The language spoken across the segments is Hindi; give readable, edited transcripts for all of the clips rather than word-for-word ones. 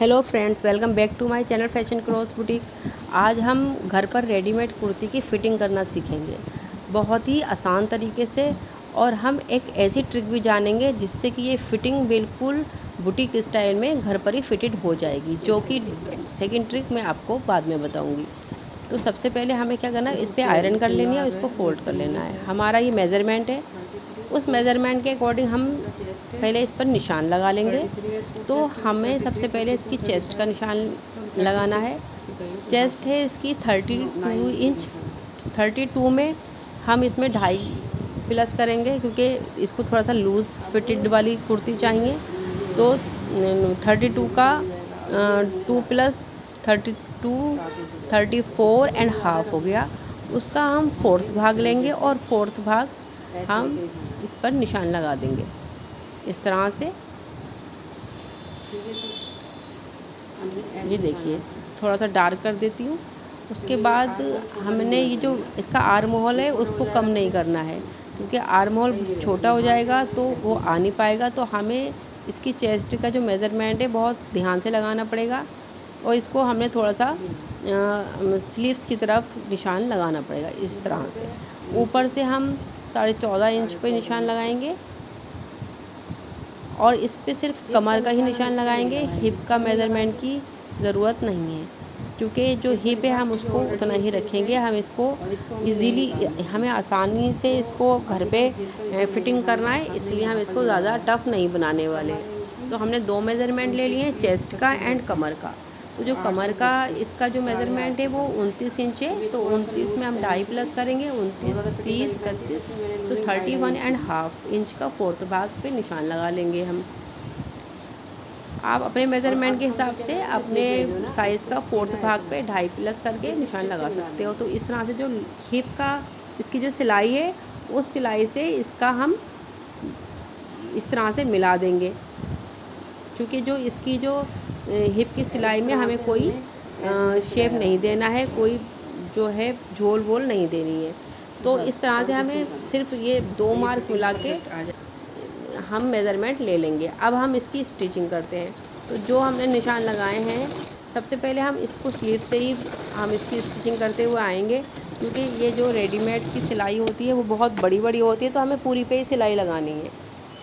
Hello friends, welcome back to my channel fashion cross boutique. आज हम घर पर रेडीमेड कुर्ती की फ़िटिंग करना सीखेंगे बहुत ही आसान तरीके से। और हम एक ऐसी ट्रिक भी जानेंगे जिससे कि ये फ़िटिंग बिल्कुल बुटीक स्टाइल में घर पर ही फिटेड हो जाएगी, जो कि सेकंड ट्रिक मैं आपको बाद में बताऊंगी। तो सबसे पहले हमें क्या करना है, इस पर आयरन कर लेनी है और इसको फोल्ड कर लेना है। हमारा ये मेज़रमेंट है, उस मेज़रमेंट के अकॉर्डिंग हम पहले इस पर निशान लगा लेंगे। तो हमें सबसे पहले इसकी चेस्ट का निशान लगाना है। चेस्ट है इसकी 32 इंच। 32 में हम इसमें 2.5 प्लस करेंगे, क्योंकि इसको थोड़ा सा लूज़ फिटेड वाली कुर्ती चाहिए। तो 32 का 2 प्लस 32 34.5 हो गया। उसका हम फोर्थ भाग लेंगे और फोर्थ भाग हम इस पर निशान लगा देंगे इस तरह से। ये देखिए, थोड़ा सा डार्क कर देती हूँ। उसके बाद हमने ये जो इसका आर्म होल है उसको कम नहीं करना है, क्योंकि आर्म होल छोटा हो जाएगा तो वो आ नहीं पाएगा। तो हमें इसकी चेस्ट का जो मेज़रमेंट है बहुत ध्यान से लगाना पड़ेगा, और इसको हमने थोड़ा सा स्लीव्स की तरफ निशान लगाना पड़ेगा इस तरह से। ऊपर से हम 14.5 इंच पे निशान लगाएंगे, और इस पे सिर्फ कमर का ही निशान लगाएंगे। हिप का मेज़रमेंट की ज़रूरत नहीं है, क्योंकि जो हिप है हम उसको उतना ही रखेंगे। हम इसको इजीली, हमें आसानी से इसको घर पे फिटिंग करना है, इसलिए हम इसको ज़्यादा टफ़ नहीं बनाने वाले। तो हमने 2 मेज़रमेंट ले लिए हैं, चेस्ट का एंड कमर का। तो जो कमर का इसका जो मेज़रमेंट है वो 29 इंच है। तो 29 में हम 2.5 प्लस करेंगे, 29, 30, 31, तो 31.5 इंच का फोर्थ भाग पे निशान लगा लेंगे हम। आप अपने मेज़रमेंट के हिसाब से अपने साइज़ का फोर्थ भाग पे 2.5 प्लस करके निशान लगा सकते हो। तो इस तरह से जो हिप का इसकी जो सिलाई है, उस सिलाई से इसका हम इस तरह से मिला देंगे, क्योंकि जो इसकी जो हिप की सिलाई में हमें कोई शेप नहीं देना है, कोई जो है झोल वोल नहीं देनी है। तो इस तरह से हमें सिर्फ ये 2 मार्क मिला के हम मेज़रमेंट ले लेंगे। अब हम इसकी स्टिचिंग करते हैं। तो जो हमने निशान लगाए हैं, सबसे पहले हम इसको स्लीव से ही हम इसकी स्टिचिंग करते हुए आएंगे, क्योंकि ये जो रेडीमेड की सिलाई होती है वो बहुत बड़ी बड़ी होती है, तो हमें पूरी पे ही सिलाई लगानी है।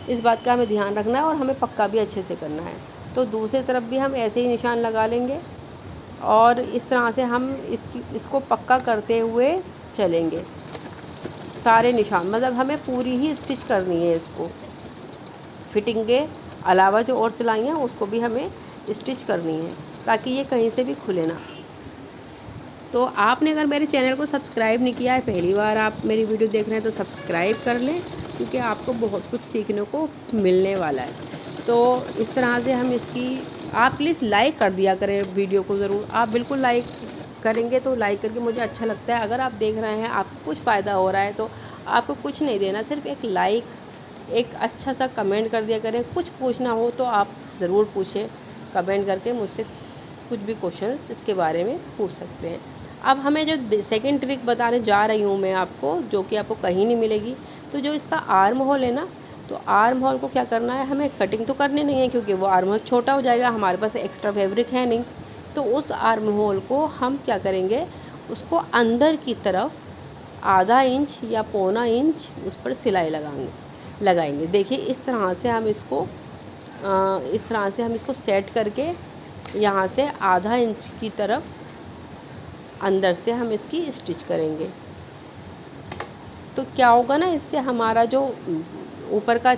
इस बात का हमें ध्यान रखना है, और हमें पक्का भी अच्छे से करना है। तो दूसरी तरफ भी हम ऐसे ही निशान लगा लेंगे, और इस तरह से हम इसको पक्का करते हुए चलेंगे। सारे निशान, मतलब हमें पूरी ही स्टिच करनी है इसको। फिटिंग के अलावा जो और सिलाई हैं उसको भी हमें स्टिच करनी है, ताकि ये कहीं से भी खुले ना। तो आपने अगर मेरे चैनल को सब्सक्राइब नहीं किया है, पहली बार आप मेरी वीडियो देख रहे हैं, तो सब्सक्राइब कर लें, क्योंकि आपको बहुत कुछ सीखने को मिलने वाला है। तो इस तरह से हम इसकी, आप प्लीज़ लाइक कर दिया करें वीडियो को ज़रूर। आप बिल्कुल लाइक करेंगे तो लाइक करके मुझे अच्छा लगता है। अगर आप देख रहे हैं, आपको कुछ फ़ायदा हो रहा है, तो आपको कुछ नहीं देना, सिर्फ एक लाइक, एक अच्छा सा कमेंट कर दिया करें। कुछ पूछना हो तो आप ज़रूर पूछें, कमेंट करके मुझसे कुछ भी क्वेश्चंस इसके बारे में पूछ सकते हैं। अब हमें जो सेकंड ट्रिक बताने जा रही हूँ मैं आपको, जो कि आपको कहीं नहीं मिलेगी। तो जो इसका आर्म होल है ना, तो आर्म होल को क्या करना है, हमें कटिंग तो करनी नहीं है, क्योंकि वो आर्म होल छोटा हो जाएगा, हमारे पास एक्स्ट्रा फैब्रिक है नहीं। तो उस आर्म होल को हम क्या करेंगे, उसको अंदर की तरफ 1/2 इंच या 1/4 इंच उस पर सिलाई लगाएंगे। देखिए, इस तरह से हम इसको सेट करके यहाँ से 1/2 इंच की तरफ अंदर से हम इसकी स्टिच करेंगे। तो क्या होगा ना, इससे हमारा जो ऊपर का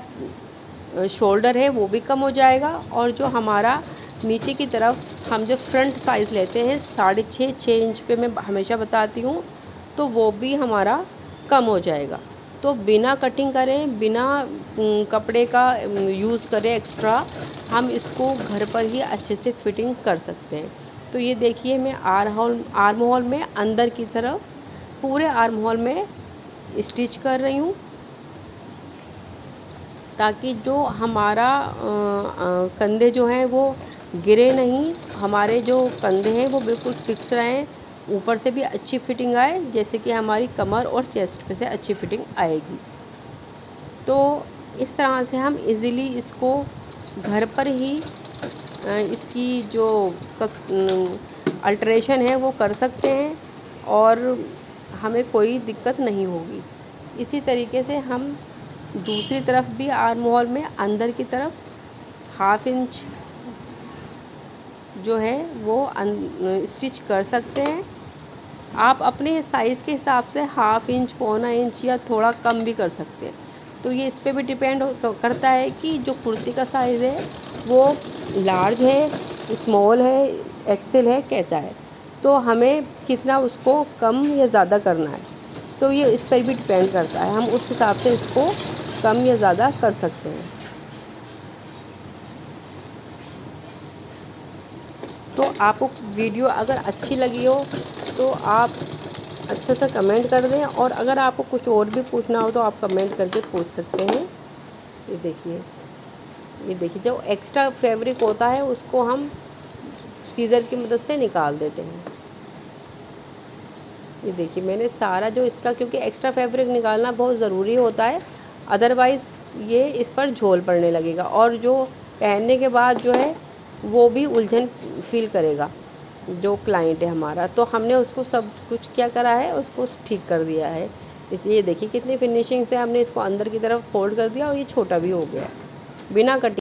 शोल्डर है वो भी कम हो जाएगा, और जो हमारा नीचे की तरफ हम जो फ्रंट साइज़ लेते हैं 6.5 इंच पे मैं हमेशा बताती हूँ, तो वो भी हमारा कम हो जाएगा। तो बिना कटिंग करें, बिना कपड़े का यूज़ करें एक्स्ट्रा, हम इसको घर पर ही अच्छे से फिटिंग कर सकते हैं। तो ये देखिए, मैं आर्म होल में अंदर की तरफ पूरे आर्म होल में स्टिच कर रही हूँ, ताकि जो हमारा कंधे जो हैं वो गिरे नहीं, हमारे जो कंधे हैं वो बिल्कुल फिक्स रहें, ऊपर से भी अच्छी फिटिंग आए, जैसे कि हमारी कमर और चेस्ट पे से अच्छी फिटिंग आएगी। तो इस तरह से हम इजीली इसको घर पर ही इसकी जो अल्ट्रेशन है वो कर सकते हैं और हमें कोई दिक्कत नहीं होगी। इसी तरीके से हम दूसरी तरफ भी आर्म होल में अंदर की तरफ 1/2 इंच जो है वो स्टिच कर सकते हैं। आप अपने साइज़ के हिसाब से 1/2 इंच, 1/4 इंच या थोड़ा कम भी कर सकते हैं। तो ये इस पे भी डिपेंड करता है कि जो कुर्ती का साइज़ है वो लार्ज है, स्मॉल है, एक्सेल है, कैसा है, तो हमें कितना उसको कम या ज़्यादा करना है। तो ये इस पर भी डिपेंड करता है, हम उस हिसाब से इसको कम या ज़्यादा कर सकते हैं। तो आपको वीडियो अगर अच्छी लगी हो तो आप अच्छे से कमेंट कर दें, और अगर आपको कुछ और भी पूछना हो तो आप कमेंट करके पूछ सकते हैं। ये देखिए जो एक्स्ट्रा फैब्रिक होता है उसको हम सीज़र की मदद से निकाल देते हैं। ये देखिए मैंने सारा जो इसका, क्योंकि एक्स्ट्रा फैब्रिक निकालना बहुत ज़रूरी होता है, अदरवाइज़ ये इस पर झोल पड़ने लगेगा और जो पहनने के बाद जो है वो भी उलझन फील करेगा जो क्लाइंट है हमारा। तो हमने उसको सब कुछ क्या करा है, उसको ठीक कर दिया है। इसलिए देखिए कितनी फिनिशिंग से हमने इसको अंदर की तरफ फोल्ड कर दिया और ये छोटा भी हो गया बिना कटिंग।